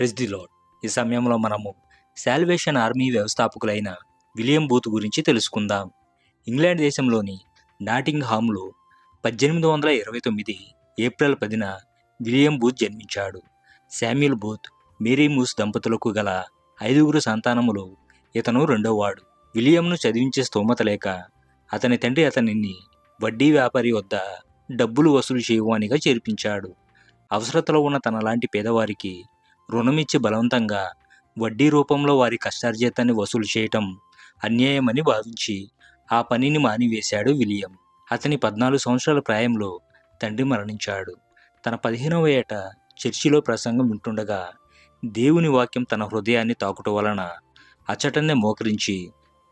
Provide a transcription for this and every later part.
Praise the lord. ఈ సమయంలో మనము సాల్వేషన్ ఆర్మీ వ్యవస్థాపకులైన విలియం బూత్ గురించి తెలుసుకుందాం. ఇంగ్లాండ్ దేశంలోని నాటింగ్హామ్లో 1829 ఏప్రిల్ 10న విలియం బూత్ జన్మించాడు. శామ్యూల్ బూత్, మేరీ మూస్ దంపతులకు గల 5 సంతానములో ఇతను రెండోవాడు. విలియంను చదివించే స్తోమత లేక అతని తండ్రి అతనిని వడ్డీ వ్యాపారి వద్ద డబ్బులు వసూలు చేయవానిగా చేర్పించాడు. అవసరతలో ఉన్న తనలాంటి పేదవారికి రుణమిచ్చి బలవంతంగా వడ్డీ రూపంలో వారి కష్టార్జితాన్ని వసూలు చేయటం అన్యాయమని భావించి ఆ పనిని మానివేశాడు విలియం. అతని 14 సంవత్సరాల ప్రాయంలో తండ్రి మరణించాడు. తన 15వ ఏట చర్చిలో ప్రసంగం వింటుండగా దేవుని వాక్యం తన హృదయాన్ని తాకుట వలన అచ్చటనే మోకరించి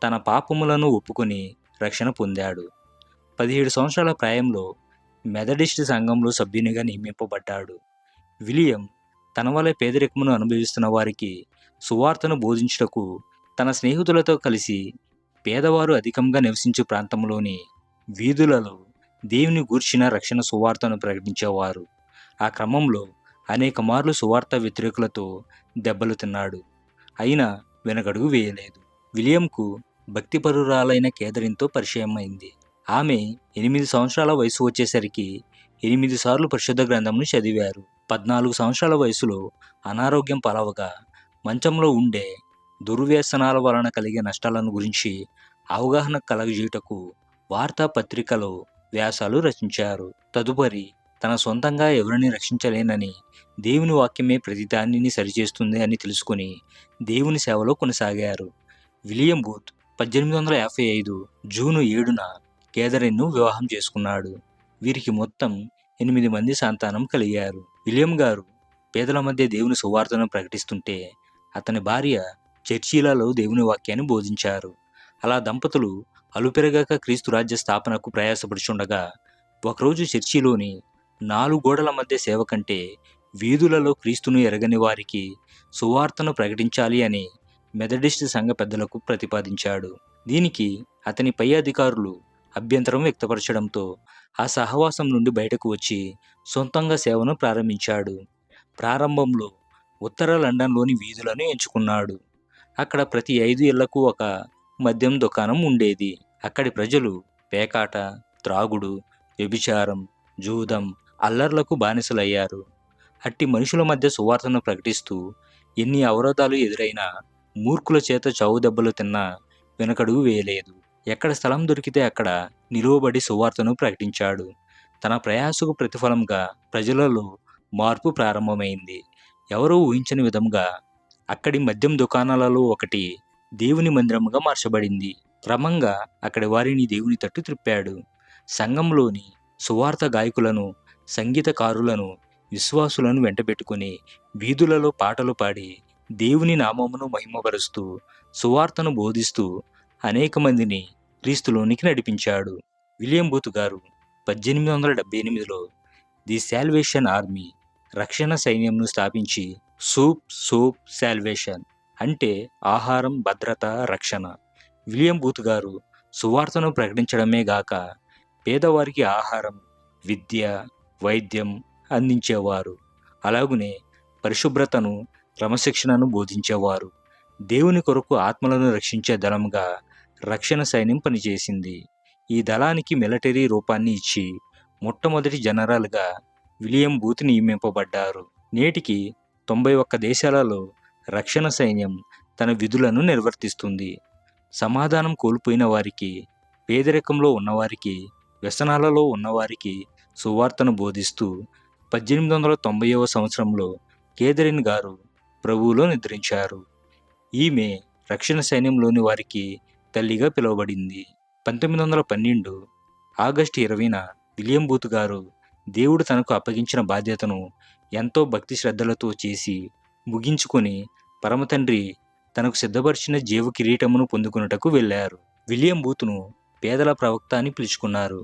తన పాపములను ఒప్పుకొని రక్షణ పొందాడు. 17 సంవత్సరాల ప్రాయంలో మెథడిస్ట్ సంఘంలో సభ్యునిగా నియమింపబడ్డాడు. విలియం తన వలె పేదరికమును అనుభవిస్తున్న వారికి సువార్తను బోధించుటకు తన స్నేహితులతో కలిసి పేదవారు అధికంగా నివసించే ప్రాంతంలోని వీధులలో దేవుని గూర్చిన రక్షణ సువార్తను ప్రకటించేవారు. ఆ క్రమంలో అనేక మార్లు సువార్త వ్యతిరేకులతో దెబ్బలు తిన్నాడు. అయినా వెనకడుగు వేయలేదు. విలియంకు భక్తిపరురాలైన కేథరిన్తో పరిచయమైంది. ఆమె 8 సంవత్సరాల వయసు వచ్చేసరికి 8 సార్లు పరిశుద్ధ గ్రంథంను చదివారు. 14 సంవత్సరాల వయసులో అనారోగ్యం పాలవగా మంచంలో ఉండే దుర్వ్యసనాల వలన కలిగే నష్టాలను గురించి అవగాహన కలగజేయుటకు వార్తాపత్రికలో వ్యాసాలు రచించారు. తదుపరి తన సొంతంగా ఎవరిని రక్షించలేనని దేవుని వాక్యమే ప్రతిదానిని సరిచేస్తుంది అని తెలుసుకుని దేవుని సేవలో కొనసాగారు. విలియం బూత్ 1855 జూన్ 7న కేథరిన్ను వివాహం చేసుకున్నాడు. వీరికి మొత్తం 8 మంది సంతానం కలిగారు. విలియం గారు పేదల మధ్య దేవుని సువార్తను ప్రకటిస్తుంటే అతని భార్య చర్చిలలో దేవుని వాక్యాన్ని బోధించారు. అలా దంపతులు అలుపెరగాక క్రీస్తు రాజ్య స్థాపనకు ప్రయాసపడుచుండగా ఒకరోజు చర్చిలోని 4 గోడల మధ్య సేవ కంటే వీధులలో క్రీస్తును ఎరగని వారికి సువార్తను ప్రకటించాలి అని మెథడిస్ట్ సంఘ పెద్దలకు ప్రతిపాదించాడు. దీనికి అతని పై అధికారులు అభ్యంతరం వ్యక్తపరచడంతో ఆ సహవాసం నుండి బయటకు వచ్చి సొంతంగా సేవను ప్రారంభించాడు. ప్రారంభంలో ఉత్తర లండన్లోని వీధులను ఎంచుకున్నాడు. అక్కడ ప్రతి 5 ఇళ్లకు ఒక మద్యం దుకాణం ఉండేది. అక్కడి ప్రజలు పేకాట, త్రాగుడు, వ్యభిచారం, జూదం, అల్లర్లకు బానిసలయ్యారు. అట్టి మనుషుల మధ్య సువార్తను ప్రకటిస్తూ ఎన్ని అవరోధాలు ఎదురైనా మూర్ఖుల చేత చావు దెబ్బలు తిన్నా వెనకడుగు వేయలేదు. ఎక్కడ స్థలం దొరికితే అక్కడ నిలువబడి సువార్తను ప్రకటించాడు. తన ప్రయాసకు ప్రతిఫలంగా ప్రజలలో మార్పు ప్రారంభమైంది. ఎవరూ ఊహించని విధంగా అక్కడి మద్యం దుకాణాలలో ఒకటి దేవుని మందిరముగా మార్చబడింది. క్రమంగా అక్కడి వారిని దేవుని తట్టు త్రిప్పాడు. సంఘంలోని సువార్త గాయకులను, సంగీతకారులను, విశ్వాసులను వెంటబెట్టుకుని వీధులలో పాటలు పాడి దేవుని నామమును మహిమపరుస్తూ సువార్తను బోధిస్తూ అనేక మందిని క్రీస్తులోనికి నడిపించాడు. విలియం బూత్ గారు 1878లో ది సాల్వేషన్ ఆర్మీ రక్షణ సైన్యంను స్థాపించి సోప్ సాల్వేషన్ అంటే ఆహారం, భద్రత, రక్షణ. విలియం బూత్ గారు సువార్తను ప్రకటించడమే గాక పేదవారికి ఆహారం, విద్య, వైద్యం అందించేవారు. అలాగునే పరిశుభ్రతను, క్రమశిక్షణను బోధించేవారు. దేవుని కొరకు ఆత్మలను రక్షించే దళంగా రక్షణ సైన్యం పనిచేసింది. ఈ దళానికి మిలిటరీ రూపాన్ని ఇచ్చి మొట్టమొదటి జనరల్గా విలియం బూత్ నియమింపబడ్డారు. నేటికి 91 దేశాలలో రక్షణ సైన్యం తన విధులను నిర్వర్తిస్తుంది. సమాధానం కోల్పోయిన వారికి, పేదరికంలో ఉన్నవారికి, వ్యసనాలలో ఉన్నవారికి సువార్తను బోధిస్తూ 1890వ సంవత్సరంలో కేథరిన్ గారు ప్రభువులో నిద్రించారు. ఈమె రక్షణ సైన్యంలోని వారికి తల్లిగా పిలువబడింది. 1912 ఆగస్టు 20న విలియం బూత్ గారు దేవుడు తనకు అప్పగించిన బాధ్యతను ఎంతో భక్తి శ్రద్ధలతో చేసి ముగించుకొని పరమతండ్రి తనకు సిద్ధపరిచిన జీవ కిరీటమును పొందుకున్నటకు వెళ్ళారు. విలియం బూత్ను పేదల ప్రవక్త అని పిలుచుకున్నారు.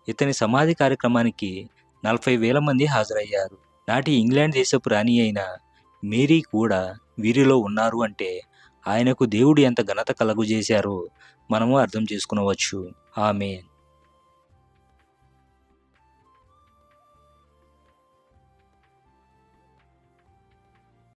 ఇతని సమాధి కార్యక్రమానికి 40,000 మంది హాజరయ్యారు. నాటి ఇంగ్లాండ్ దేశపు రాణి అయిన మేరీ కూడా వీరిలో ఉన్నారు అంటే ఆయనకు దేవుడు ఎంత ఘనత కలుగజేశారో మనము అర్థం చేసుకునవచ్చు. ఆమేన్.